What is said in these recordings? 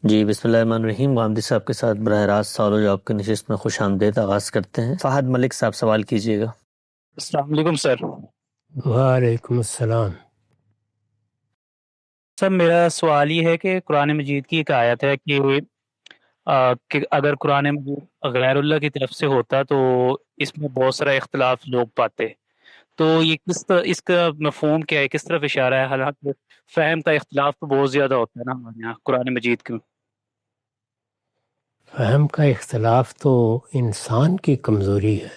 جی بسم اللہ الرحمن الرحیم. غامدی صاحب کے ساتھ براہ راست سوال و جواب کی نشست میں خوش آمدید. آغاز کرتے ہیں. فہد ملک صاحب سوال کیجیے گا. السلام علیکم سر. وعلیکم السلام. سر میرا سوال یہ ہے کہ قرآن مجید کی ایک آیت ہے کہ اگر قرآن مجید غیر اللہ کی طرف سے ہوتا تو اس میں بہت سارا اختلاف لوگ پاتے. تو یہ کس طرح اس کا مفہوم کیا ہے، کس طرف اشارہ ہے؟ حالانکہ فہم کا اختلاف تو بہت زیادہ ہوتا ہے نا ہمارے یہاں قرآن مجید کے. فہم کا اختلاف تو انسان کی کمزوری ہے.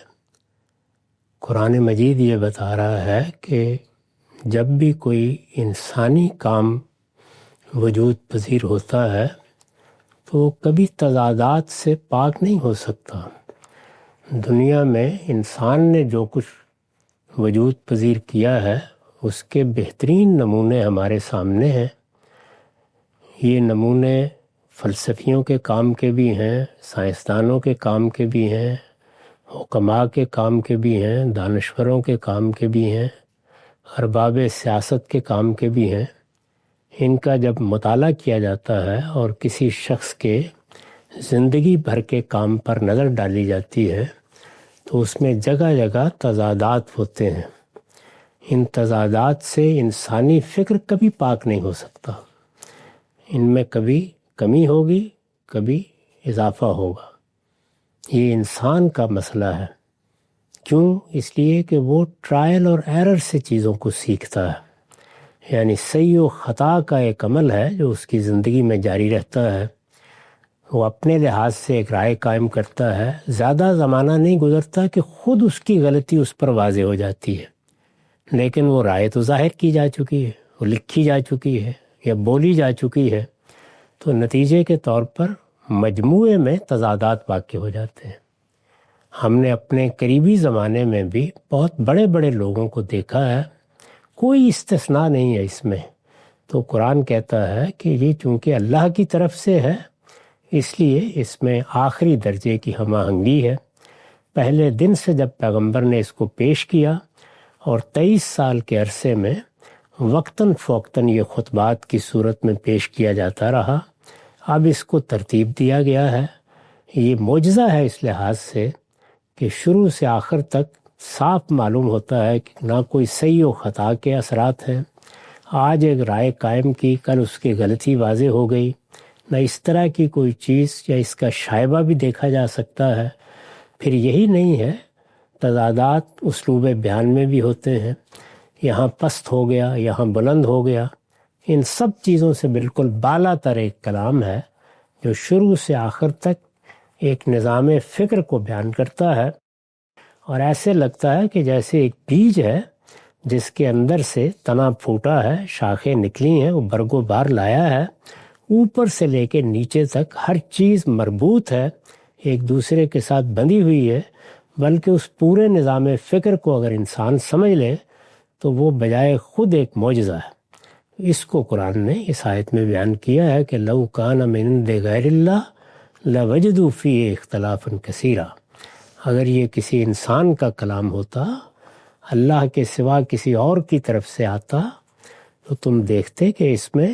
قرآن مجید یہ بتا رہا ہے کہ جب بھی کوئی انسانی کام وجود پذیر ہوتا ہے تو کبھی تضادات سے پاک نہیں ہو سکتا. دنیا میں انسان نے جو کچھ وجود پذیر کیا ہے اس کے بہترین نمونے ہمارے سامنے ہیں. یہ نمونے فلسفیوں کے کام کے بھی ہیں، سائنسدانوں کے کام کے بھی ہیں، حکماء کے کام کے بھی ہیں، دانشوروں کے کام کے بھی ہیں، ارباب سیاست کے کام کے بھی ہیں. ان کا جب مطالعہ کیا جاتا ہے اور کسی شخص کے زندگی بھر کے کام پر نظر ڈالی جاتی ہے تو اس میں جگہ جگہ تضادات ہوتے ہیں. ان تضادات سے انسانی فکر کبھی پاک نہیں ہو سکتا. ان میں کبھی کمی ہوگی، کبھی اضافہ ہوگا. یہ انسان کا مسئلہ ہے. کیوں؟ اس لیے کہ وہ ٹرائل اور ایرر سے چیزوں کو سیکھتا ہے. یعنی صحیح و خطا کا ایک عمل ہے جو اس کی زندگی میں جاری رہتا ہے. وہ اپنے لحاظ سے ایک رائے قائم کرتا ہے. زیادہ زمانہ نہیں گزرتا کہ خود اس کی غلطی اس پر واضح ہو جاتی ہے، لیکن وہ رائے تو ظاہر کی جا چکی ہے، وہ لکھی جا چکی ہے یا بولی جا چکی ہے. تو نتیجے کے طور پر مجموعے میں تضادات واقع ہو جاتے ہیں. ہم نے اپنے قریبی زمانے میں بھی بہت بڑے بڑے لوگوں کو دیکھا ہے، کوئی استثناء نہیں ہے اس میں. تو قرآن کہتا ہے کہ یہ چونکہ اللہ کی طرف سے ہے اس لیے اس میں آخری درجے کی ہم آہنگی ہے. پہلے دن سے جب پیغمبر نے اس کو پیش کیا اور 23 سال کے عرصے میں وقتاً فوقتاً یہ خطبات کی صورت میں پیش کیا جاتا رہا. اب اس کو ترتیب دیا گیا ہے. یہ معجزہ ہے اس لحاظ سے کہ شروع سے آخر تک صاف معلوم ہوتا ہے کہ نہ کوئی صحیح و خطا کے اثرات ہیں. آج ایک رائے قائم کی، کل اس کی غلطی واضح ہو گئی. نہ اس طرح کی کوئی چیز یا اس کا شائبہ بھی دیکھا جا سکتا ہے. پھر یہی نہیں ہے، تضادات اسلوب بیان میں بھی ہوتے ہیں. یہاں پست ہو گیا، یہاں بلند ہو گیا. ان سب چیزوں سے بالکل بالا تر ایک کلام ہے جو شروع سے آخر تک ایک نظام فکر کو بیان کرتا ہے. اور ایسے لگتا ہے کہ جیسے ایک بیج ہے جس کے اندر سے تنا پھوٹا ہے، شاخیں نکلی ہیں، وہ برگ و بار لایا ہے. اوپر سے لے کے نیچے تک ہر چیز مربوط ہے، ایک دوسرے کے ساتھ بندھی ہوئی ہے. بلکہ اس پورے نظام فکر کو اگر انسان سمجھ لے تو وہ بجائے خود ایک معجزہ ہے. اس کو قرآن نے اس آیت میں بیان کیا ہے کہ لو کان من عند غیر اللہ لوجدوا فیہ اختلافا کثیرا. اگر یہ کسی انسان کا کلام ہوتا، اللہ کے سوا کسی اور کی طرف سے آتا، تو تم دیکھتے کہ اس میں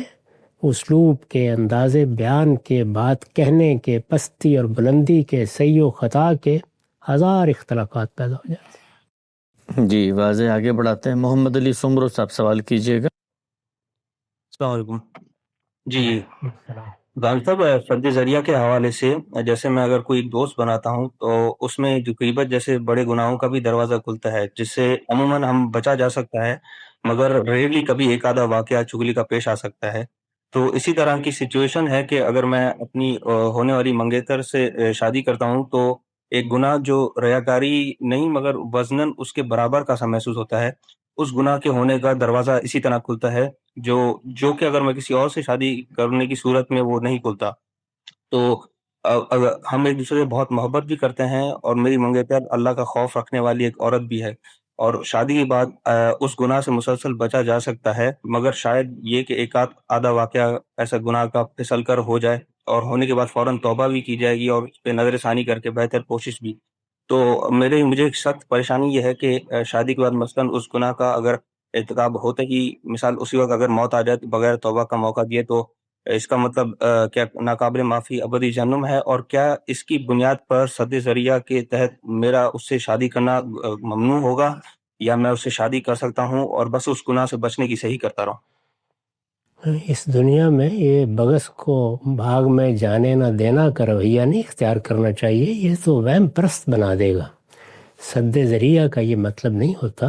اسلوب کے، انداز بیان کے، بات کہنے کے، پستی اور بلندی کے، صحیح و خطا کے ہزار اختلافات پیدا ہو جاتے. جی واضح آگے بڑھاتے ہیں. محمد علی سمرو صاحب سوال کیجیے گا. السلام علیکم. جی غالب صاحب، فرد ذریعہ کے حوالے سے جیسے میں اگر کوئی دوست بناتا ہوں تو اس میں جو غیبت جیسے بڑے گناہوں کا بھی دروازہ کھلتا ہے جس سے عموماً ہم بچا جا سکتا ہے، مگر ریئرلی کبھی ایک آدھا واقعہ چغلی کا پیش آ سکتا ہے. تو اسی طرح کی سچویشن ہے کہ اگر میں اپنی ہونے والی منگیتر سے شادی کرتا ہوں تو ایک گناہ جو ریاکاری نہیں مگر وزناً اس کے برابر کا سا محسوس ہوتا ہے، اس گناہ کے ہونے کا دروازہ اسی طرح کھلتا ہے جو کہ اگر میں کسی اور سے شادی کرنے کی صورت میں وہ نہیں کھلتا. تو اگر ہم ایک دوسرے سے بہت محبت بھی کرتے ہیں اور میری منگیتر اللہ کا خوف رکھنے والی ایک عورت بھی ہے، اور شادی کے بعد اس گناہ سے مسلسل بچا جا سکتا ہے، مگر شاید یہ کہ ایک آدھا واقعہ ایسا گناہ کا پھسل کر ہو جائے اور ہونے کے بعد فوراً توبہ بھی کی جائے گی اور اس پہ نظر ثانی کر کے بہتر کوشش بھی. تو مجھے ایک سخت پریشانی یہ ہے کہ شادی کے بعد مثلاً اس گناہ کا اگر ارتکاب ہوتے ہی مثال اسی وقت اگر موت آ جائے تو بغیر توبہ کا موقع دیے تو اس کا مطلب کیا ناقابل معافی ابدی جہنم ہے؟ اور کیا اس کی بنیاد پر سد ذریعہ کے تحت میرا اس سے شادی کرنا ممنوع ہوگا، یا میں اس سے شادی کر سکتا ہوں اور بس اس گناہ سے بچنے کی صحیح کرتا رہوں؟ اس دنیا میں یہ بغض کو بھاگ میں جانے نہ دینا کا رویہ نہیں اختیار کرنا چاہیے، یہ تو وہم پرست بنا دے گا۔ سد ذریعہ کا یہ مطلب نہیں ہوتا۔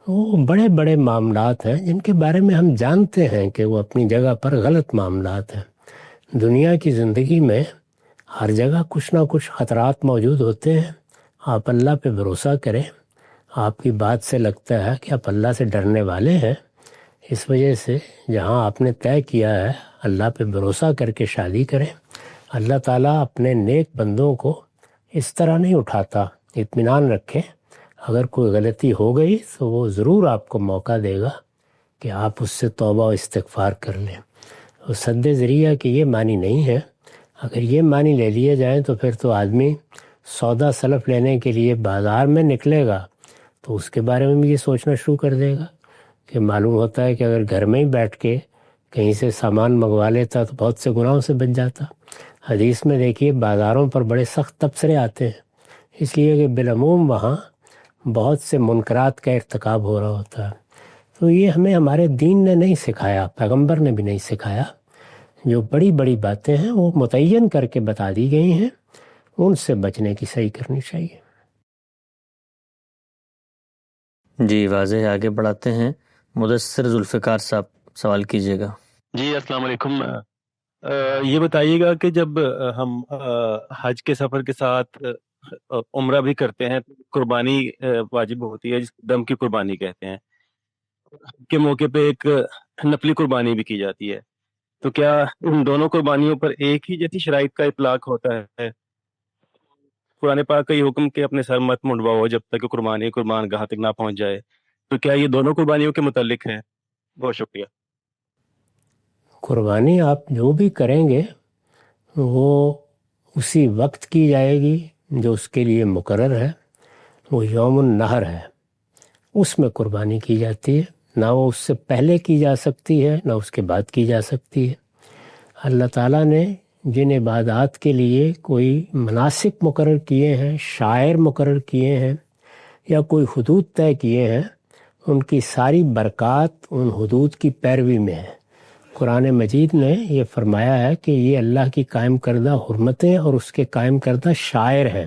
وہ بڑے بڑے معاملات ہیں جن کے بارے میں ہم جانتے ہیں کہ وہ اپنی جگہ پر غلط معاملات ہیں۔ دنیا کی زندگی میں ہر جگہ کچھ نہ کچھ خطرات موجود ہوتے ہیں۔ آپ اللہ پہ بھروسہ کریں، آپ کی بات سے لگتا ہے کہ آپ اللہ سے ڈرنے والے ہیں، اس وجہ سے جہاں آپ نے طے کیا ہے اللہ پہ بھروسہ کر کے شادی کریں۔ اللہ تعالیٰ اپنے نیک بندوں کو اس طرح نہیں اٹھاتا، اطمینان رکھیں۔ اگر کوئی غلطی ہو گئی تو وہ ضرور آپ کو موقع دے گا کہ آپ اس سے توبہ و استغفار کر لیں۔ اور سد ذریعہ کے یہ معنی نہیں ہے۔ اگر یہ معنی لے لیے جائیں تو پھر تو آدمی سودا سلف لینے کے لیے بازار میں نکلے گا تو اس کے بارے میں بھی یہ سوچنا شروع کر دے گا کہ معلوم ہوتا ہے کہ اگر گھر میں ہی بیٹھ کے کہیں سے سامان منگوا لیتا تو بہت سے گناہوں سے بچ جاتا۔ حدیث میں دیکھیے بازاروں پر بڑے سخت تبصرے آتے ہیں، اس لیے کہ بالعموم وہاں بہت سے منکرات کا ارتکاب ہو رہا ہوتا ہے۔ تو یہ ہمیں ہمارے دین نے نہیں سکھایا، پیغمبر نے بھی نہیں سکھایا۔ جو بڑی بڑی باتیں ہیں وہ متعین کر کے بتا دی گئی ہیں، ان سے بچنے کی صحیح کرنی چاہیے۔ جی واضح، آگے بڑھاتے ہیں۔ مدثر ذوالفقار صاحب سوال کیجیے گا۔ جی السلام علیکم۔ یہ بتائیے گا کہ جب ہم حج کے سفر کے ساتھ عمرہ بھی کرتے ہیں تو قربانی واجب ہوتی ہے، جس کو دم کی قربانی کہتے ہیں، کے موقع پہ ایک نفلی قربانی بھی کی جاتی ہے، تو کیا ان دونوں قربانیوں پر ایک ہی جیسی شرائط کا اطلاق ہوتا ہے؟ قرآن پاک کا یہ حکم کہ اپنے سر مت منڈواؤ جب تک کہ قربان گاہ تک نہ پہنچ جائے، تو کیا یہ دونوں قربانیوں کے متعلق ہے؟ بہت شکریہ۔ قربانی آپ جو بھی کریں گے وہ اسی وقت کی جائے گی جو اس کے لیے مقرر ہے، وہ یوم النحر ہے، اس میں قربانی کی جاتی ہے، نہ وہ اس سے پہلے کی جا سکتی ہے نہ اس کے بعد کی جا سکتی ہے۔ اللہ تعالیٰ نے جن عبادات کے لیے کوئی مناسک مقرر کیے ہیں، شاعر مقرر کیے ہیں یا کوئی حدود طے کیے ہیں، ان کی ساری برکات ان حدود کی پیروی میں ہے۔ قرآن مجید نے یہ فرمایا ہے کہ یہ اللہ کی قائم کردہ حرمتیں اور اس کے قائم کردہ شاعر ہیں،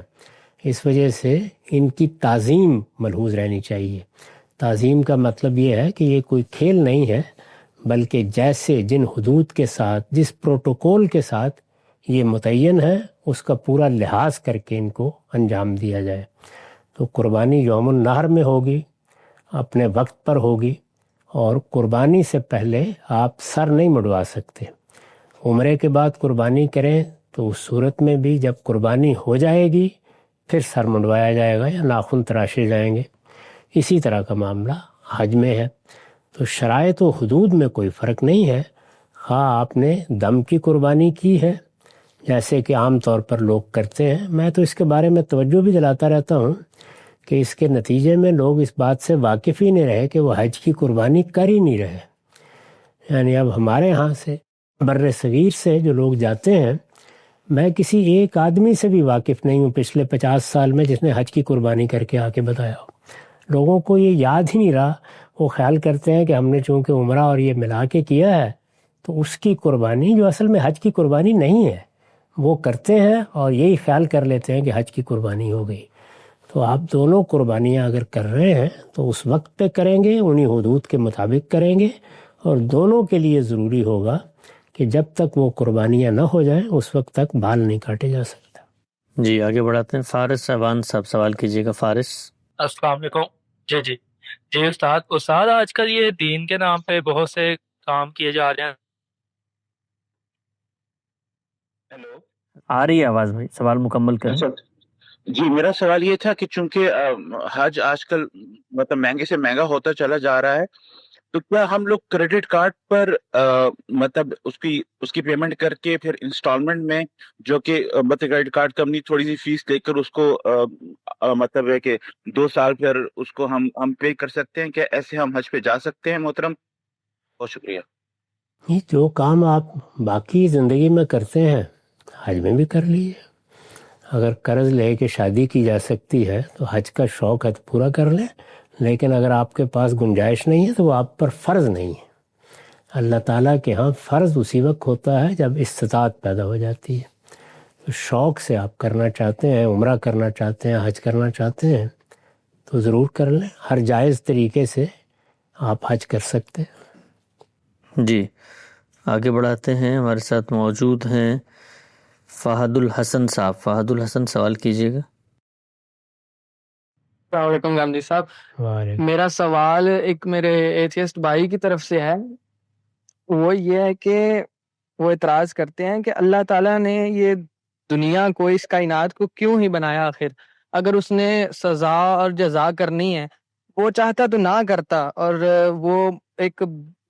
اس وجہ سے ان کی تعظیم ملحوظ رہنی چاہیے۔ تعظیم کا مطلب یہ ہے کہ یہ کوئی کھیل نہیں ہے، بلکہ جیسے جن حدود کے ساتھ، جس پروٹوکول کے ساتھ یہ متعین ہے، اس کا پورا لحاظ کر کے ان کو انجام دیا جائے۔ تو قربانی یوم النحر میں ہوگی، اپنے وقت پر ہوگی، اور قربانی سے پہلے آپ سر نہیں مڑوا سکتے۔ عمرے کے بعد قربانی کریں تو اس صورت میں بھی جب قربانی ہو جائے گی پھر سر منڈوایا جائے گا یا ناخن تراشے جائیں گے۔ اسی طرح کا معاملہ حج میں ہے۔ تو شرائط و حدود میں کوئی فرق نہیں ہے، خواہ آپ نے دم کی قربانی کی ہے جیسے کہ عام طور پر لوگ کرتے ہیں۔ میں تو اس کے بارے میں توجہ بھی دلاتا رہتا ہوں کہ اس کے نتیجے میں لوگ اس بات سے واقف ہی نہیں رہے کہ وہ حج کی قربانی کر ہی نہیں رہے۔ یعنی اب ہمارے ہاں سے بر صغیر سے جو لوگ جاتے ہیں، میں کسی ایک آدمی سے بھی واقف نہیں ہوں پچھلے 50 سال میں جس نے حج کی قربانی کر کے آ کے بتایا ہو۔ لوگوں کو یہ یاد ہی نہیں رہا، وہ خیال کرتے ہیں کہ ہم نے چونکہ عمرہ اور یہ ملا کے کیا ہے تو اس کی قربانی، جو اصل میں حج کی قربانی نہیں ہے، وہ کرتے ہیں اور یہی خیال کر لیتے ہیں کہ حج کی قربانی ہو گئی۔ تو آپ دونوں قربانیاں اگر کر رہے ہیں تو اس وقت پہ کریں گے، انہی حدود کے مطابق کریں گے، اور دونوں کے لیے ضروری ہوگا کہ جب تک وہ قربانیاں نہ ہو جائیں اس وقت تک بال نہیں کاٹے جا سکتا۔ جی آگے بڑھاتے ہیں۔ فارس صاحبان صاحب سوال کیجیے گا۔ فارس۔ السلام علیکم۔ جی استاد آج کل یہ دین کے نام پہ بہت سے کام کیے جا رہے ہیں۔ ہیلو، آ رہی ہے آواز بھائی، سوال مکمل کریں۔ جی میرا سوال یہ تھا کہ چونکہ حج آج کل مطلب مہنگے سے مہنگا ہوتا چلا جا رہا ہے، تو کیا ہم لوگ کریڈٹ کارڈ پر مطلب اس کی پیمنٹ کر کے پھر انسٹالمنٹ میں، جو کہ مطلب کریڈٹ کارڈ کمپنی تھوڑی سی فیس لے کر اس کو مطلب ہے کہ 2 سال پھر اس کو ہم پے کر سکتے ہیں؟ کیا ایسے ہم حج پہ جا سکتے ہیں محترم؟ بہت شکریہ۔ یہ جو کام آپ باقی زندگی میں کرتے ہیں حج میں بھی کر لیجیے. اگر قرض لے کے شادی کی جا سکتی ہے تو حج کا شوق ہے تو پورا کر لیں، لیکن اگر آپ کے پاس گنجائش نہیں ہے تو وہ آپ پر فرض نہیں ہے. اللہ تعالیٰ کے ہاں فرض اسی وقت ہوتا ہے جب استطاعت پیدا ہو جاتی ہے. تو شوق سے آپ کرنا چاہتے ہیں، عمرہ کرنا چاہتے ہیں، حج کرنا چاہتے ہیں تو ضرور کر لیں. ہر جائز طریقے سے آپ حج کر سکتے ہیں. جی آگے بڑھاتے ہیں. ہمارے ساتھ موجود ہیں فہد الحسن صاحب. فہد الحسن سوال کیجیے گا. السلام علیکم گاندھی صاحب. میرا سوال ایک میرے ایتھیسٹ بھائی کی طرف سے ہے. وہ یہ ہے کہ وہ اعتراض کرتے ہیں کہ اللہ تعالیٰ نے یہ دنیا کو، اس کائنات کو کیوں ہی بنایا آخر؟ اگر اس نے سزا اور جزا کرنی ہے، وہ چاہتا تو نہ کرتا اور وہ ایک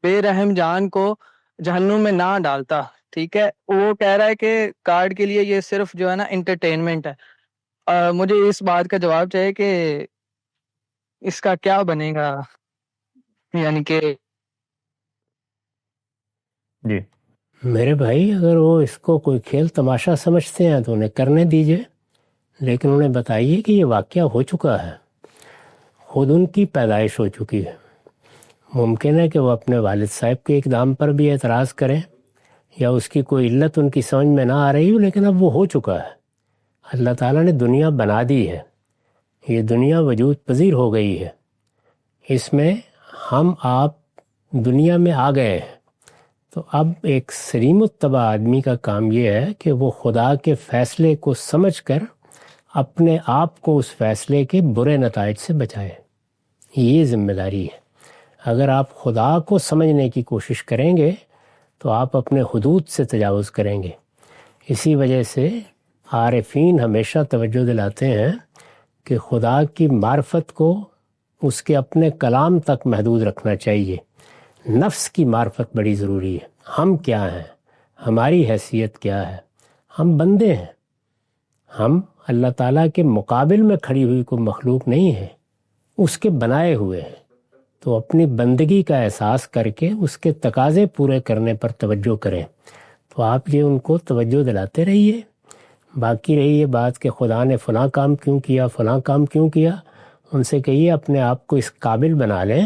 بے رحم جان کو جہنم میں نہ ڈالتا. ٹھیک ہے، وہ کہہ رہا ہے کہ کارڈ کے لیے یہ صرف جو ہے نا انٹرٹینمنٹ ہے. مجھے اس بات کا جواب چاہیے کہ اس کا کیا بنے گا، یعنی کہ جی میرے بھائی اگر وہ اس کو کوئی کھیل تماشا سمجھتے ہیں تو انہیں کرنے دیجئے، لیکن انہیں بتائیے کہ یہ واقعہ ہو چکا ہے، خود ان کی پیدائش ہو چکی ہے. ممکن ہے کہ وہ اپنے والد صاحب کے اقدام پر بھی اعتراض کریں یا اس کی کوئی علت ان کی سمجھ میں نہ آ رہی ہو، لیکن اب وہ ہو چکا ہے. اللہ تعالیٰ نے دنیا بنا دی ہے، یہ دنیا وجود پذیر ہو گئی ہے. اس میں ہم آپ دنیا میں آ گئے ہیں. تو اب ایک سلیم الطبع آدمی کا کام یہ ہے کہ وہ خدا کے فیصلے کو سمجھ کر اپنے آپ کو اس فیصلے کے برے نتائج سے بچائے. یہ ذمہ داری ہے. اگر آپ خدا کو سمجھنے کی کوشش کریں گے تو آپ اپنے حدود سے تجاوز کریں گے. اسی وجہ سے عارفین ہمیشہ توجہ دلاتے ہیں کہ خدا کی معرفت کو اس کے اپنے کلام تک محدود رکھنا چاہیے. نفس کی معرفت بڑی ضروری ہے. ہم کیا ہیں، ہماری حیثیت کیا ہے؟ ہم بندے ہیں. ہم اللہ تعالیٰ کے مقابل میں کھڑی ہوئی کوئی مخلوق نہیں ہے، اس کے بنائے ہوئے ہیں. تو اپنی بندگی کا احساس کر کے اس کے تقاضے پورے کرنے پر توجہ کریں. تو آپ یہ ان کو توجہ دلاتے رہیے. باقی رہی یہ بات کہ خدا نے فلاں کام کیوں کیا، فلاں کام کیوں کیا، ان سے کہیے اپنے آپ کو اس قابل بنا لیں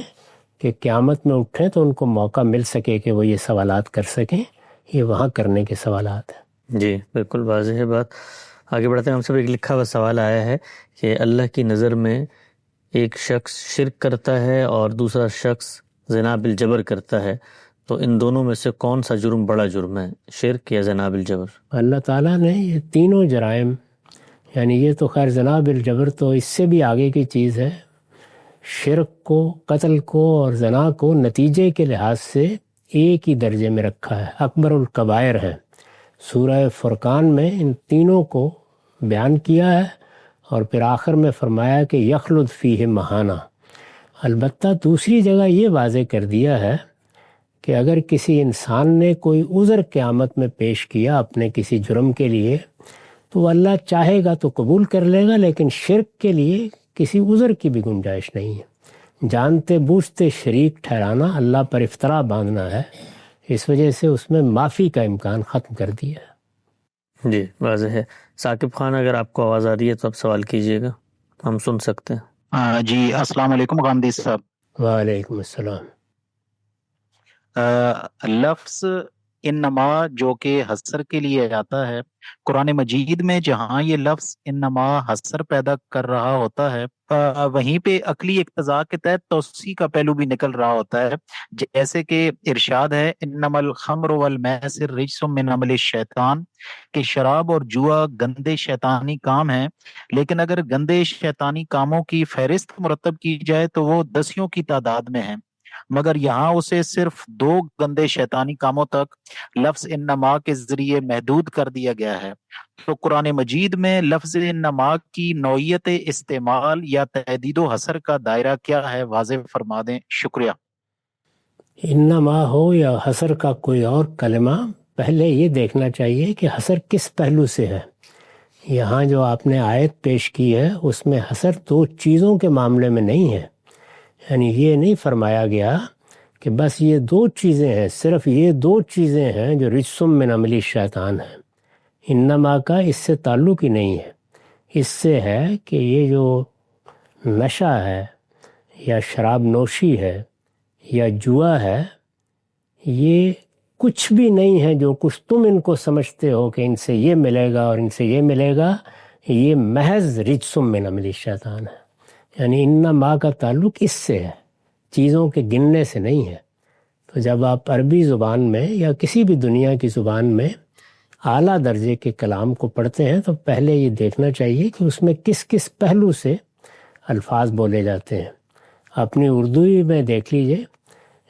کہ قیامت میں اٹھیں تو ان کو موقع مل سکے کہ وہ یہ سوالات کر سکیں. یہ وہاں کرنے کے سوالات ہیں. جی بالکل واضح ہے بات. آگے بڑھتے ہیں. ہم سب ایک لکھا ہوا سوال آیا ہے کہ اللہ کی نظر میں ایک شخص شرک کرتا ہے اور دوسرا شخص زنا بالجبر کرتا ہے، تو ان دونوں میں سے کون سا جرم بڑا جرم ہے، شرک یا زنا بالجبر؟ اللہ تعالیٰ نے یہ تینوں جرائم، یعنی یہ تو خیر زنا بالجبر تو اس سے بھی آگے کی چیز ہے، شرک کو، قتل کو اور زنا کو نتیجے کے لحاظ سے ایک ہی درجے میں رکھا ہے، اکبر الکبائر ہے. سورہ فرقان میں ان تینوں کو بیان کیا ہے اور پھر آخر میں فرمایا کہ یخلد فیہ مہانہ. البتہ دوسری جگہ یہ واضح کر دیا ہے کہ اگر کسی انسان نے کوئی عذر قیامت میں پیش کیا اپنے کسی جرم کے لیے تو وہ اللہ چاہے گا تو قبول کر لے گا، لیکن شرک کے لیے کسی عذر کی بھی گنجائش نہیں ہے. جانتے بوجھتے شریک ٹھہرانا اللہ پر افطرا باندھنا ہے. اس وجہ سے اس میں معافی کا امکان ختم کر دیا ہے. جی واضح ہے. ثاقب خان اگر آپ کو آواز آ رہی ہے تو آپ سوال کیجیے گا، ہم سن سکتے ہیں. جی السلام علیکم غامدی صاحب. وعلیکم السلام. لفظ انما جو کہ حسر کے لیے آتا ہے قرآن مجید میں، جہاں یہ لفظ انما حسر پیدا کر رہا ہوتا ہے وہیں پہ عقلی اقتضاء کے تحت توسیع کا پہلو بھی نکل رہا ہوتا ہے. جیسے کہ ارشاد ہے انما الخمر والمیسر رجس من عمل الشیطان، کہ شراب اور جوا گندے شیطانی کام ہیں، لیکن اگر گندے شیطانی کاموں کی فہرست مرتب کی جائے تو وہ دسیوں کی تعداد میں ہیں، مگر یہاں اسے صرف 2 گندے شیطانی کاموں تک لفظ انما کے ذریعے محدود کر دیا گیا ہے. تو قرآن مجید میں لفظ انما کی نوعیت استعمال یا تحدید و حصر کا دائرہ کیا ہے، واضح فرما دیں. شکریہ. انما ہو یا حصر کا کوئی اور کلمہ، پہلے یہ دیکھنا چاہیے کہ حصر کس پہلو سے ہے. یہاں جو آپ نے آیت پیش کی ہے اس میں حصر 2 چیزوں کے معاملے میں نہیں ہے. یعنی یہ نہیں فرمایا گیا کہ بس یہ دو چیزیں ہیں، صرف یہ دو چیزیں ہیں جو رجسم من عمل الشیطان ہیں. انما کا اس سے تعلق ہی نہیں ہے، اس سے ہے کہ یہ جو نشہ ہے یا شراب نوشی ہے یا جوا ہے، یہ کچھ بھی نہیں ہے جو کچھ تم ان کو سمجھتے ہو کہ ان سے یہ ملے گا اور ان سے یہ ملے گا. یہ محض رجسم من عمل الشیطان ہے. یعنی انما کا تعلق اس سے ہے، چیزوں کے گننے سے نہیں ہے. تو جب آپ عربی زبان میں یا کسی بھی دنیا کی زبان میں اعلیٰ درجے کے کلام کو پڑھتے ہیں تو پہلے یہ دیکھنا چاہیے کہ اس میں کس کس پہلو سے الفاظ بولے جاتے ہیں. اپنی اردو میں دیکھ لیجئے،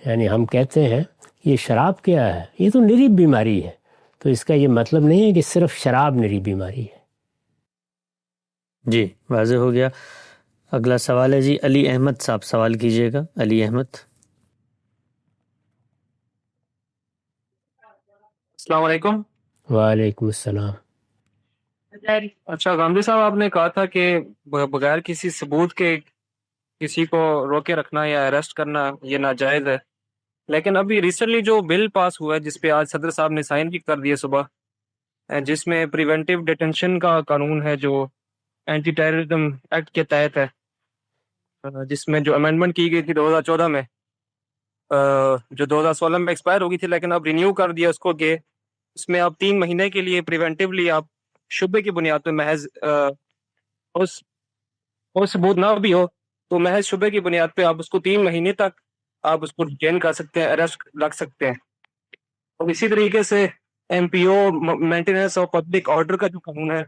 یعنی ہم کہتے ہیں یہ شراب کیا ہے، یہ تو نری بیماری ہے. تو اس کا یہ مطلب نہیں ہے کہ صرف شراب نری بیماری ہے. جی واضح ہو گیا. اگلا سوال ہے جی علی احمد صاحب، سوال کیجیے گا. علی احمد. السلام علیکم. وعلیکم السلام. اچھا گاندھی صاحب، آپ نے کہا تھا کہ بغیر کسی ثبوت کے کسی کو روکے رکھنا یا اریسٹ کرنا یہ ناجائز ہے، لیکن ابھی ریسنٹلی جو بل پاس ہوا ہے جس پہ آج صدر صاحب نے سائن بھی کر دیے صبح، جس میں پریونٹیو ڈیٹینشن کا قانون ہے جو اینٹی ٹیررزم ایکٹ کے تحت ہے، جس میں جو امینڈمنٹ کی گئی تھی 2014 میں، جو 2016 میں ایکسپائر ہو گئی تھی، لیکن اب رینیو کر دیا اس کو کہ اس میں آپ 3 مہینے کے لیے پریونٹیولی آپ شبے کی بنیاد پہ محض اس ثبوت نہ بھی ہو تو محض شبے کی بنیاد پہ آپ اس کو 3 مہینے تک آپ اس کو ڈیٹین کر سکتے ہیں، اریسٹ رکھ سکتے ہیں. اور اسی طریقے سے MPO maintenance of public order کا جو قانون ہے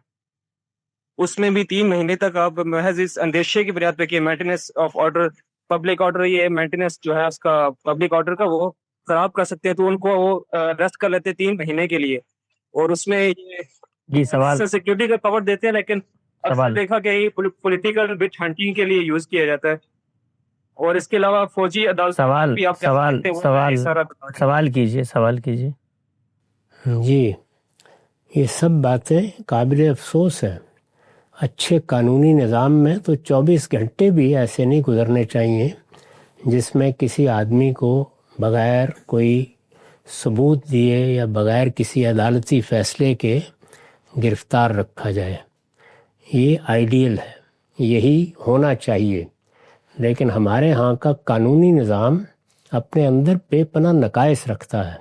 اس میں بھی 3 مہینے تک آپ محض اس اندیشے کی بنیاد پہ کہ maintenance of order, public order, یہ مینٹیننس جو ہے اس کا پبلک آرڈر کا وہ خراب کر سکتے ہیں، تو ان کو وہ اریسٹ کر لیتے ہیں 3 مہینے کے لیے. اور اس میں جی سوال سیکورٹی کا کور دیتے ہیں، لیکن اکثر دیکھا کہ یہ پولیٹیکل بٹ ہنٹنگ کے لیے یوز کیا جاتا ہے. اور اس کے علاوہ فوجی عدالت بھی آپ سوال کیجیے. جی یہ سب باتیں قابل افسوس ہیں. اچھے قانونی نظام میں تو 24 گھنٹے بھی ایسے نہیں گزرنے چاہیے جس میں کسی آدمی کو بغیر کوئی ثبوت دیے یا بغیر کسی عدالتی فیصلے کے گرفتار رکھا جائے. یہ آئیڈیل ہے، یہی ہونا چاہیے. لیکن ہمارے ہاں کا قانونی نظام اپنے اندر بے پناہ نقائص رکھتا ہے.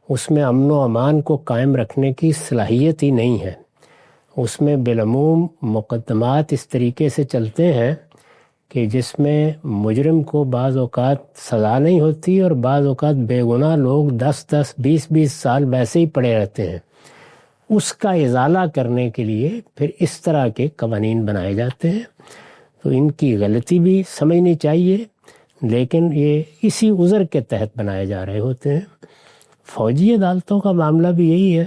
اس میں امن و امان کو قائم رکھنے کی صلاحیت ہی نہیں ہے. اس میں بالعموم مقدمات اس طریقے سے چلتے ہیں کہ جس میں مجرم کو بعض اوقات سزا نہیں ہوتی اور بعض اوقات بے گناہ لوگ 10 20 سال ویسے ہی پڑے رہتے ہیں. اس کا ازالہ کرنے کے لیے پھر اس طرح کے قوانین بنائے جاتے ہیں. تو ان کی غلطی بھی سمجھنی چاہیے، لیکن یہ اسی عذر کے تحت بنائے جا رہے ہوتے ہیں. فوجی عدالتوں کا معاملہ بھی یہی ہے.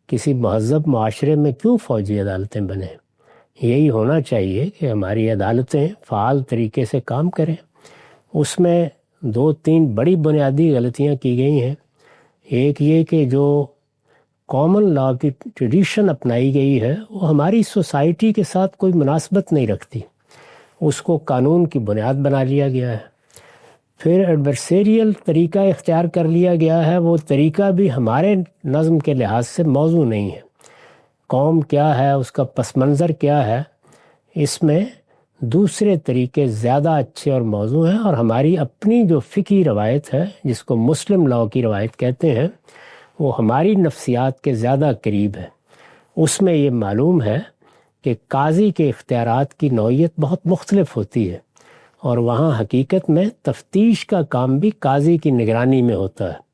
کسی مہذب معاشرے میں کیوں فوجی عدالتیں بنیں؟ یہی ہونا چاہیے کہ ہماری عدالتیں فعال طریقے سے کام کریں. اس میں 2-3 بڑی بنیادی غلطیاں کی گئی ہیں. ایک یہ کہ جو کامن لا کی ٹریڈیشن اپنائی گئی ہے وہ ہماری سوسائٹی کے ساتھ کوئی مناسبت نہیں رکھتی، اس کو قانون کی بنیاد بنا لیا گیا ہے. پھر ایڈورسیریل طریقہ اختیار کر لیا گیا ہے، وہ طریقہ بھی ہمارے نظم کے لحاظ سے موضوع نہیں ہے. قوم کیا ہے، اس کا پس منظر کیا ہے، اس میں دوسرے طریقے زیادہ اچھے اور موضوع ہیں. اور ہماری اپنی جو فقہی روایت ہے جس کو مسلم لاء کی روایت کہتے ہیں، وہ ہماری نفسیات کے زیادہ قریب ہے. اس میں یہ معلوم ہے کہ قاضی کے اختیارات کی نوعیت بہت مختلف ہوتی ہے، اور وہاں حقیقت میں تفتیش کا کام بھی قاضی کی نگرانی میں ہوتا ہے.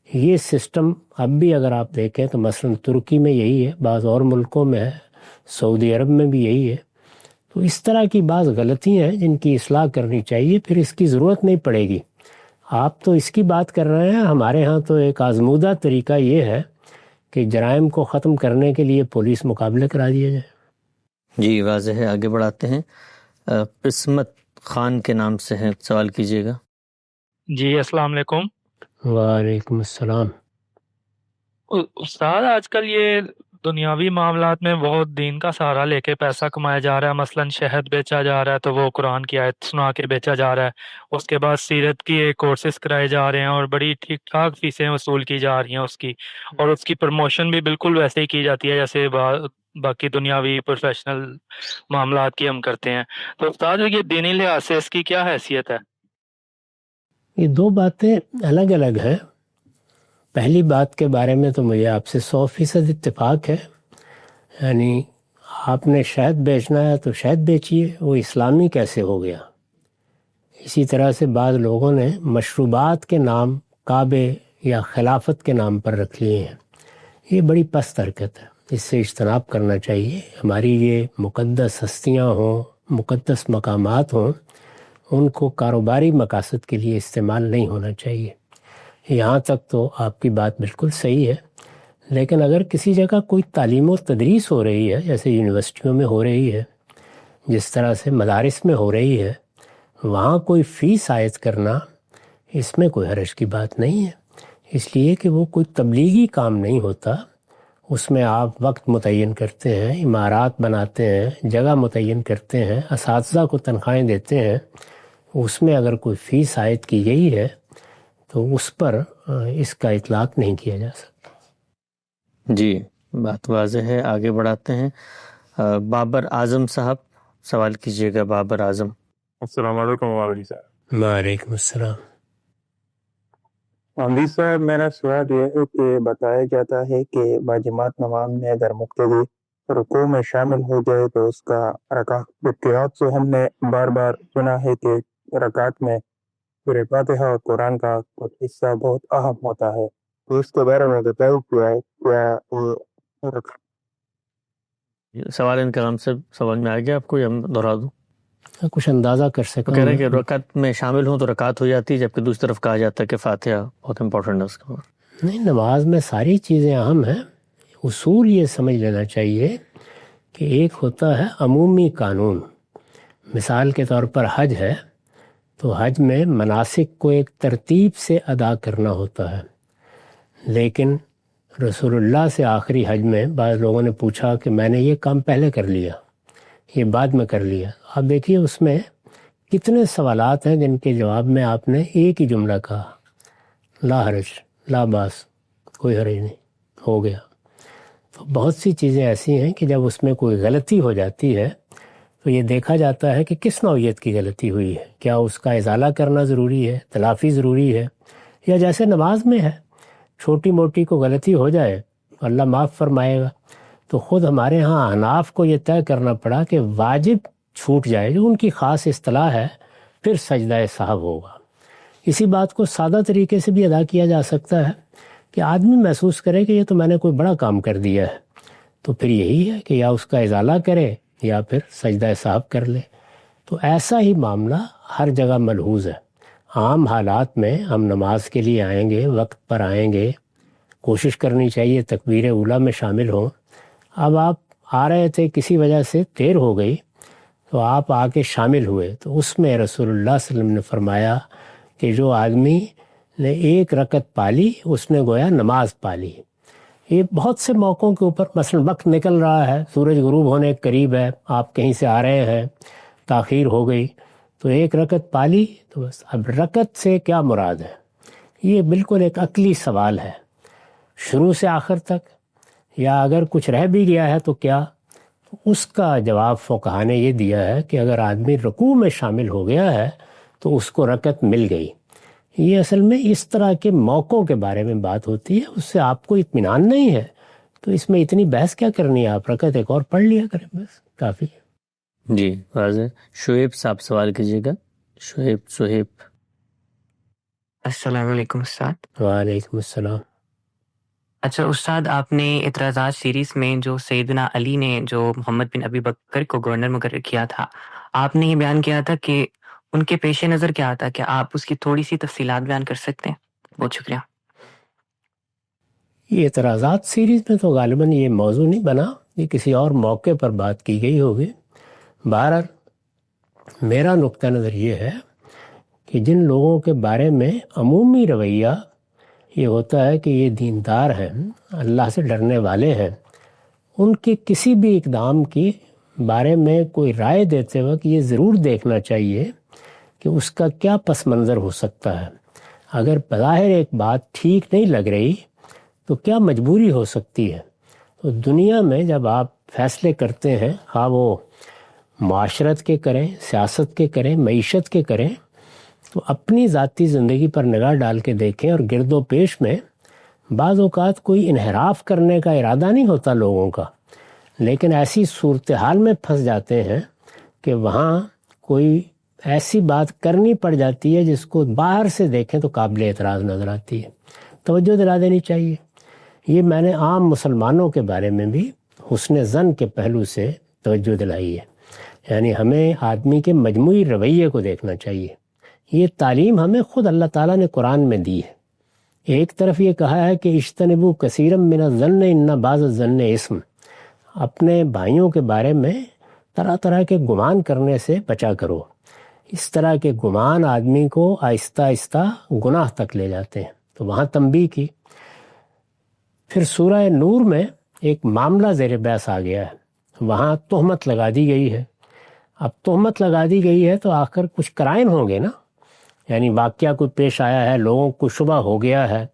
یہ سسٹم اب بھی اگر آپ دیکھیں تو مثلا ترکی میں یہی ہے، بعض اور ملکوں میں ہے، سعودی عرب میں بھی یہی ہے. تو اس طرح کی بعض غلطیاں ہیں جن کی اصلاح کرنی چاہیے، پھر اس کی ضرورت نہیں پڑے گی. آپ تو اس کی بات کر رہے ہیں، ہمارے ہاں تو ایک آزمودہ طریقہ یہ ہے کہ جرائم کو ختم کرنے کے لیے پولیس مقابلے کرا دیا جائے. جی واضح ہے. آگے بڑھاتے ہیں. قسمت خان کے نام سے ہیں، سوال کیجیے گا. جی السلام علیکم. وعلیکم السلام. استاد آج کل یہ دنیاوی معاملات میں وہ دین کا سہارا لے کے پیسہ کمایا جا رہا ہے، مثلا شہد بیچا جا رہا ہے تو وہ قرآن کی آیت سنا کے بیچا جا رہا ہے، اس کے بعد سیرت کی کورسز کرائے جا رہے ہیں اور بڑی ٹھیک ٹھاک فیسیں وصول کی جا رہی ہیں اس کی، اور اس کی پروموشن بھی بالکل ویسے ہی کی جاتی ہے جیسے باقی دنیاوی پروفیشنل معاملات کی ہم کرتے ہیں۔ تو استاد یہ دینی لحاظ سے اس کی کیا حیثیت ہے؟ یہ دو باتیں الگ الگ ہیں۔ پہلی بات کے بارے میں تو مجھے آپ سے 100% اتفاق ہے، یعنی آپ نے شہد بیچنا ہے تو شہد بیچیے، وہ اسلامی کیسے ہو گیا؟ اسی طرح سے بعض لوگوں نے مشروبات کے نام کعبے یا خلافت کے نام پر رکھ لیے ہیں، یہ بڑی پست حرکت ہے، اس سے اجتناب کرنا چاہیے۔ ہماری یہ مقدس ہستیاں ہوں، مقدس مقامات ہوں، ان کو کاروباری مقاصد کے لیے استعمال نہیں ہونا چاہیے۔ یہاں تک تو آپ کی بات بالکل صحیح ہے، لیکن اگر کسی جگہ کوئی تعلیم و تدریس ہو رہی ہے، جیسے یونیورسٹیوں میں ہو رہی ہے، جس طرح سے مدارس میں ہو رہی ہے، وہاں کوئی فیس عائد کرنا، اس میں کوئی حرج کی بات نہیں ہے، اس لیے کہ وہ کوئی تبلیغی کام نہیں ہوتا، اس میں آپ وقت متعین کرتے ہیں، عمارات بناتے ہیں، جگہ متعین کرتے ہیں، اساتذہ کو تنخواہیں دیتے ہیں، اس میں اگر کوئی فیس عائد کی گئی ہے تو اس پر اس کا اطلاق نہیں کیا جا سکتا۔ جی بات واضح ہے، آگے بڑھاتے ہیں۔ بابر اعظم صاحب سوال کیجیے گا۔ بابر اعظم۔ السلام علیکم مولوی صاحب۔ وعلیکم السلام۔ مولوی صاحب میرا سوال یہ ہے کہ بتایا جاتا ہے کہ باجماعت نماز میں اگر مقتدی رکوع میں شامل ہو جائے تو اس کا رکعت سے ہم نے بار بار سنا ہے کہ رکعت میں سورہ فاتحہ اور قرآن کا کچھ حصہ بہت اہم ہوتا ہے، تو اس کے بارے میں بتاؤ کیا سوال ان کا ہم سے سمجھ میں آ گیا آپ کو، یا ہم دہرا دوں؟ کچھ اندازہ کر سکتا کہہ رہے ہیں کہ رکعت میں شامل ہوں تو رکعت ہو جاتی ہے، جبکہ دوسری طرف کہا جاتا ہے کہ فاتحہ بہت امپورٹنٹ ہے اس کا۔ نہیں، نماز میں ساری چیزیں اہم ہیں۔ اصول یہ سمجھ لینا چاہیے کہ ایک ہوتا ہے عمومی قانون، مثال کے طور پر حج ہے تو حج میں مناسک کو ایک ترتیب سے ادا کرنا ہوتا ہے، لیکن رسول اللہ سے آخری حج میں بعض لوگوں نے پوچھا کہ میں نے یہ کام پہلے کر لیا، یہ بعد میں کر لیا۔ آپ دیکھیے اس میں کتنے سوالات ہیں جن کے جواب میں آپ نے ایک ہی جملہ کہا، لا حرج، لا باس، کوئی حرج نہیں، ہو گیا۔ تو بہت سی چیزیں ایسی ہیں کہ جب اس میں کوئی غلطی ہو جاتی ہے تو یہ دیکھا جاتا ہے کہ کس نوعیت کی غلطی ہوئی ہے، کیا اس کا ازالہ کرنا ضروری ہے، تلافی ضروری ہے، یا جیسے نماز میں ہے چھوٹی موٹی کو غلطی ہو جائے اللہ معاف فرمائے گا۔ تو خود ہمارے ہاں احناف کو یہ طے کرنا پڑا کہ واجب چھوٹ جائے جو ان کی خاص اصطلاح ہے پھر سجدہ سہو ہوگا۔ اسی بات کو سادہ طریقے سے بھی ادا کیا جا سکتا ہے کہ آدمی محسوس کرے کہ یہ تو میں نے کوئی بڑا کام کر دیا ہے، تو پھر یہی ہے کہ یا اس کا ازالہ کرے یا پھر سجدہ سہو کر لے۔ تو ایسا ہی معاملہ ہر جگہ ملحوظ ہے۔ عام حالات میں ہم نماز کے لیے آئیں گے، وقت پر آئیں گے، کوشش کرنی چاہیے تکبیر اولیٰ میں شامل ہوں۔ اب آپ آ رہے تھے، کسی وجہ سے دیر ہو گئی تو آپ آ کے شامل ہوئے، تو اس میں رسول اللہ صلی اللہ علیہ وسلم نے فرمایا کہ جو آدمی نے ایک رکعت پالی اس نے گویا نماز پالی۔ یہ بہت سے موقعوں کے اوپر، مثلا وقت نکل رہا ہے، سورج غروب ہونے کے قریب ہے، آپ کہیں سے آ رہے ہیں، تاخیر ہو گئی تو ایک رکعت پالی تو بس۔ اب رکعت سے کیا مراد ہے؟ یہ بالکل ایک عقلی سوال ہے، شروع سے آخر تک، یا اگر کچھ رہ بھی گیا ہے تو کیا؟ اس کا جواب فقہا نے یہ دیا ہے کہ اگر آدمی رکوع میں شامل ہو گیا ہے تو اس کو رکعت مل گئی۔ یہ اصل میں اس طرح کے موقعوں کے بارے میں بات ہوتی ہے، اس سے آپ کو اطمینان نہیں ہے تو اس میں اتنی بحث کیا کرنی ہے، آپ رکعت ایک اور پڑھ لیا کریں، بس کافی ہے۔ جی واضح۔ شعیب صاحب سوال کیجیے گا۔ شعیب۔ السلام علیکم استاد۔ وعلیکم السلام۔ اچھا استاد، آپ نے اعتراضات سیریز میں جو سیدنا علی نے جو محمد بن ابی بکر کو گورنر مقرر کیا تھا، آپ نے یہ بیان کیا تھا کہ ان کے پیش نظر کیا تھا، کہ آپ اس کی تھوڑی سی تفصیلات بیان کر سکتے ہیں؟ بہت شکریہ۔ یہ اعتراضات سیریز میں تو غالباً یہ موضوع نہیں بنا، یہ کسی اور موقع پر بات کی گئی ہوگی۔ بہرحال میرا نقطہ نظر یہ ہے کہ جن لوگوں کے بارے میں عمومی رویہ یہ ہوتا ہے کہ یہ دیندار ہیں، اللہ سے ڈرنے والے ہیں، ان کے کسی بھی اقدام کی بارے میں کوئی رائے دیتے وقت یہ ضرور دیکھنا چاہیے کہ اس کا کیا پس منظر ہو سکتا ہے. اگر بظاہر ایک بات ٹھیک نہیں لگ رہی تو کیا مجبوری ہو سکتی ہے. تو دنیا میں جب آپ فیصلے کرتے ہیں، خواہ وہ معاشرت کے کریں، سیاست کے کریں، معیشت کے کریں، تو اپنی ذاتی زندگی پر نگاہ ڈال کے دیکھیں. اور گرد و پیش میں بعض اوقات کوئی انحراف کرنے کا ارادہ نہیں ہوتا لوگوں کا، لیکن ایسی صورتحال میں پھنس جاتے ہیں کہ وہاں کوئی ایسی بات کرنی پڑ جاتی ہے جس کو باہر سے دیکھیں تو قابل اعتراض نظر آتی ہے. توجہ دلا دینی چاہیے. یہ میں نے عام مسلمانوں کے بارے میں بھی حسن ظن کے پہلو سے توجہ دلائی ہے. یعنی ہمیں آدمی کے مجموعی رویے کو دیکھنا چاہیے. یہ تعلیم ہمیں خود اللہ تعالیٰ نے قرآن میں دی ہے. ایک طرف یہ کہا ہے کہ اجتنبوا کثیرا من الظن ان بعض الظن اسم. اپنے بھائیوں کے بارے میں طرح طرح کے گمان کرنے سے بچا کرو. اس طرح کے گمان آدمی کو آہستہ آہستہ گناہ تک لے جاتے ہیں. تو وہاں تنبیہ کی. پھر سورہ نور میں ایک معاملہ زیر بحث آ گیا ہے. وہاں تہمت لگا دی گئی ہے. اب تہمت لگا دی گئی ہے تو آخر کچھ کرائم ہوں گے نا. یعنی واقعہ کوئی پیش آیا ہے، لوگوں کو شبہ ہو گیا ہے،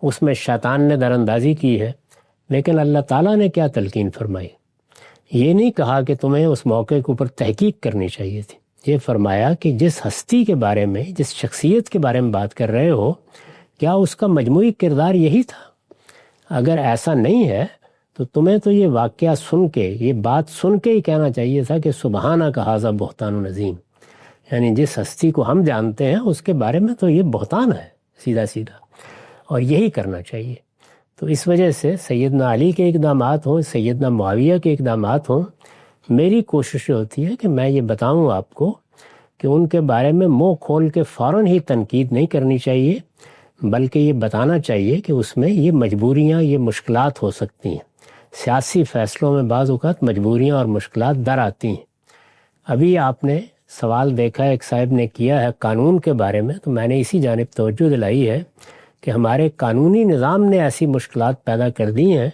اس میں شیطان نے در اندازی کی ہے. لیکن اللہ تعالیٰ نے کیا تلقین فرمائی؟ یہ نہیں کہا کہ تمہیں اس موقع کے اوپر تحقیق کرنی چاہیے تھی. یہ فرمایا کہ جس ہستی کے بارے میں، جس شخصیت کے بارے میں بات کر رہے ہو، کیا اس کا مجموعی کردار یہی تھا؟ اگر ایسا نہیں ہے تو تمہیں تو یہ واقعہ سن کے، یہ بات سن کے ہی کہنا چاہیے تھا کہ سبحانک ھذا بہتان عظیم. یعنی جس ہستی کو ہم جانتے ہیں اس کے بارے میں تو یہ بہتان ہے سیدھا سیدھا، اور یہی کرنا چاہیے. تو اس وجہ سے سیدنا علی کے اقدامات ہوں، سیدنا معاویہ کے اقدامات ہوں، میری کوشش ہوتی ہے کہ میں یہ بتاؤں آپ کو کہ ان کے بارے میں منہ کھول کے فوراً ہی تنقید نہیں کرنی چاہیے، بلکہ یہ بتانا چاہیے کہ اس میں یہ مجبوریاں، یہ مشکلات ہو سکتی ہیں. سیاسی فیصلوں میں بعض اوقات مجبوریاں اور مشکلات در آتی ہیں. ابھی آپ نے سوال دیکھا ایک صاحب نے کیا ہے قانون کے بارے میں، تو میں نے اسی جانب توجہ دلائی ہے کہ ہمارے قانونی نظام نے ایسی مشکلات پیدا کر دی ہیں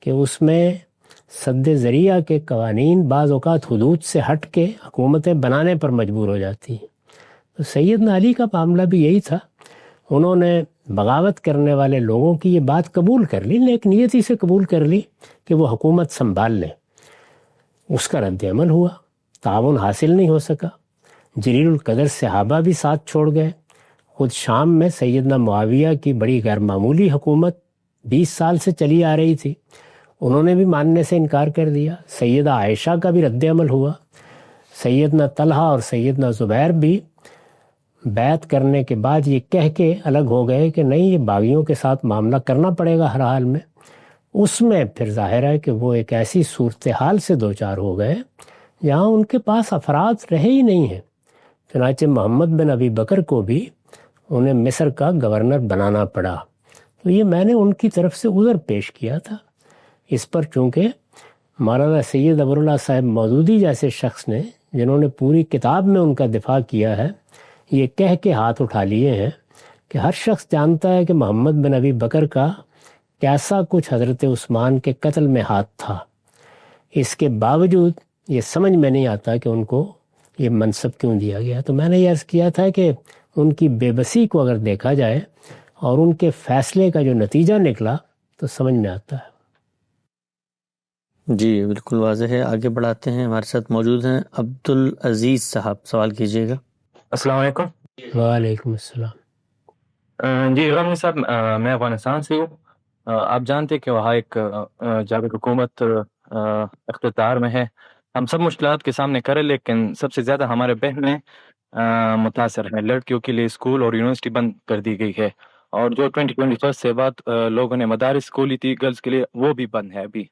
کہ اس میں سد ذریعہ کے قوانین بعض اوقات حدود سے ہٹ کے حکومتیں بنانے پر مجبور ہو جاتی ہیں. تو سیدنا علی کا معاملہ بھی یہی تھا. انہوں نے بغاوت کرنے والے لوگوں کی یہ بات قبول کر لی، نیک نیتی سے قبول کر لی کہ وہ حکومت سنبھال لیں. اس کا رد عمل ہوا، تعاون حاصل نہیں ہو سکا. جلیل القدر صحابہ بھی ساتھ چھوڑ گئے. خود شام میں سیدنا معاویہ کی بڑی غیر معمولی حکومت 20 سال سے چلی آ رہی تھی، انہوں نے بھی ماننے سے انکار کر دیا. سیدہ عائشہ کا بھی رد عمل ہوا. سیدنا طلحہ اور سیدنا زبیر بھی بیعت کرنے کے بعد یہ کہہ کے الگ ہو گئے کہ نہیں، یہ باغیوں کے ساتھ معاملہ کرنا پڑے گا ہر حال میں. اس میں پھر ظاہر ہے کہ وہ ایک ایسی صورتحال سے دوچار ہو گئے جہاں ان کے پاس افراد رہے ہی نہیں ہیں. چنانچہ محمد بن ابی بکر کو بھی انہیں مصر کا گورنر بنانا پڑا. تو یہ میں نے ان کی طرف سے عذر پیش کیا تھا. اس پر چونکہ مولانا سید ابراللہ صاحب مودودی جیسے شخص نے، جنہوں نے پوری کتاب میں ان کا دفاع کیا ہے، یہ کہہ کے ہاتھ اٹھا لیے ہیں کہ ہر شخص جانتا ہے کہ محمد بن ابی بکر کا کیسا کچھ حضرت عثمان کے قتل میں ہاتھ تھا. اس کے باوجود یہ سمجھ میں نہیں آتا کہ ان کو یہ منصب کیوں دیا گیا. تو میں نے یہ عرض کیا تھا کہ ان کی بے بسی کو اگر دیکھا جائے اور ان کے فیصلے کا جو نتیجہ نکلا تو سمجھ میں آتا ہے. جی بالکل واضح ہے. آگے بڑھاتے ہیں. ہمارے ساتھ موجود ہیں عبدالعزیز صاحب، سوال کیجیے گا. السلام علیکم. وعلیکم السلام. جی غمی صاحب، میں افغانستان سے ہوں. آپ جانتے کہ وہاں ایک جابر حکومت اقتدار میں ہے. ہم سب مشکلات کے سامنے کریں، لیکن سب سے زیادہ ہمارے بہنیں متاثر ہیں. لڑکیوں کے لیے اسکول اور یونیورسٹی بند کر دی گئی ہے، اور جو 2021 سے بعد لوگوں نے مدارس کھولی تھی گرلز کے لیے، وہ بھی بند ہے ابھی.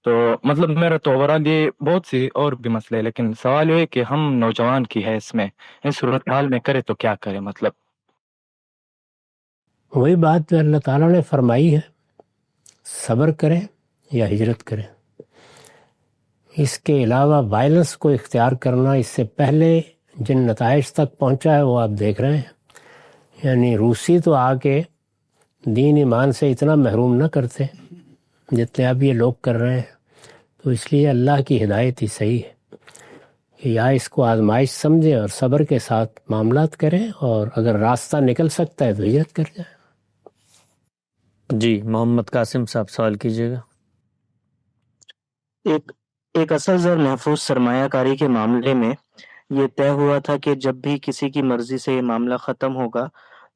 تو مطلب میرا تو اوورال یہ بہت سی اور بھی مسئلے، لیکن سوال یہ ہے کہ ہم نوجوان کی ہے اس میں، اس صورتحال میں کرے تو کیا کرے؟ مطلب وہی بات جو اللہ تعالیٰ نے فرمائی ہے، صبر کریں یا ہجرت کریں. اس کے علاوہ وائلنس کو اختیار کرنا اس سے پہلے جن نتائج تک پہنچا ہے وہ آپ دیکھ رہے ہیں. یعنی روسی تو آ کے دین ایمان سے اتنا محروم نہ کرتے جتنے اب یہ لوگ کر رہے ہیں. تو اس لیے اللہ کی ہدایت ہی صحیح ہے کہ یا اس کو آزمائش سمجھیں اور صبر کے ساتھ معاملات کریں، اور اگر راستہ نکل سکتا ہے تو ہجرت کر جائیں۔ جی محمد قاسم صاحب سوال کیجیے گا۔ ایک اصل زر محفوظ سرمایہ کاری کے معاملے میں یہ طے ہوا تھا کہ جب بھی کسی کی مرضی سے یہ معاملہ ختم ہوگا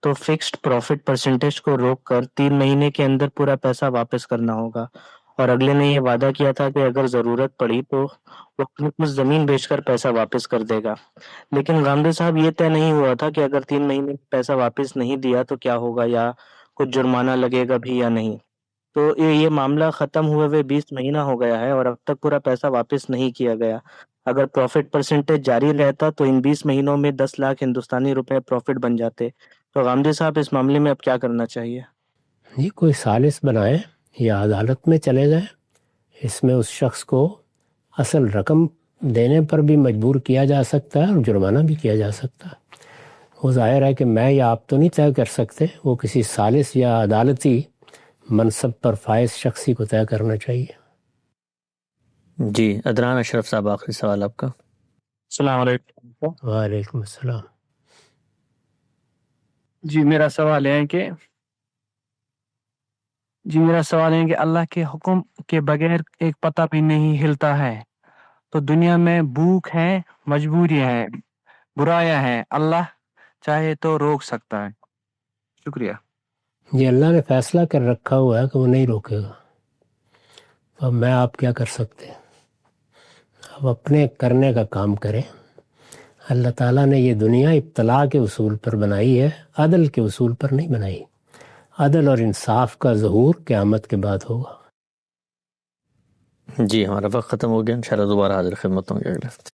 تو فکسڈ پروفٹ پرسنٹیج کو روک کر 3 مہینے کے اندر پورا پیسہ واپس کرنا ہوگا، اور اگلے نے یہ وعدہ کیا تھا کہ اگر ضرورت پڑی تو وہ اپنی کچھ زمین بیچ کر پیسہ واپس کر دے گا۔ لیکن غامدی صاحب یہ طے نہیں ہوا تھا کہ اگر 3 مہینے پیسہ واپس نہیں دیا تو کیا ہوگا، یا کچھ جرمانہ لگے گا بھی یا نہیں۔ تو یہ معاملہ ختم ہوئے ہوئے 20 مہینہ ہو گیا ہے اور اب تک پورا پیسہ واپس نہیں کیا گیا۔ اگر پروفٹ پرسنٹیج جاری رہتا تو ان 20 مہینوں میں 10 لاکھ ہندوستانی روپے پروفٹ بن جاتے۔ تو غامدی صاحب اس معاملے میں اب کیا کرنا چاہیے؟ یہ کوئی ثالث بنائیں یا عدالت میں چلے جائیں، اس میں اس شخص کو اصل رقم دینے پر بھی مجبور کیا جا سکتا ہے اور جرمانہ بھی کیا جا سکتا ہے۔ وہ ظاہر ہے کہ میں یا آپ تو نہیں طے کر سکتے، وہ کسی ثالث یا عدالتی منصب پر فائز شخصی کو طے کرنا چاہیے۔ جی عدنان اشرف صاحب آخری سوال آپ کا۔ السلام علیکم۔ وعلیکم السلام۔ جی میرا سوال ہے کہ اللہ کے حکم کے بغیر ایک پتہ بھی نہیں ہلتا ہے، تو دنیا میں بھوک ہے، مجبوریاں ہیں، برائیاں ہیں، اللہ چاہے تو روک سکتا ہے۔ شکریہ۔ یہ اللہ نے فیصلہ کر رکھا ہوا ہے کہ وہ نہیں روکے گا، تو اب میں آپ کیا کر سکتے ہیں؟ اب اپنے کرنے کا کام کریں۔ اللہ تعالیٰ نے یہ دنیا ابتلاء کے اصول پر بنائی ہے، عدل کے اصول پر نہیں بنائی۔ عدل اور انصاف کا ظہور قیامت کے بعد ہوگا۔ جی ہمارا وقت ختم ہو گیا، انشاءاللہ دوبارہ حاضر خدمت ہوں گے اگلے ہفتے۔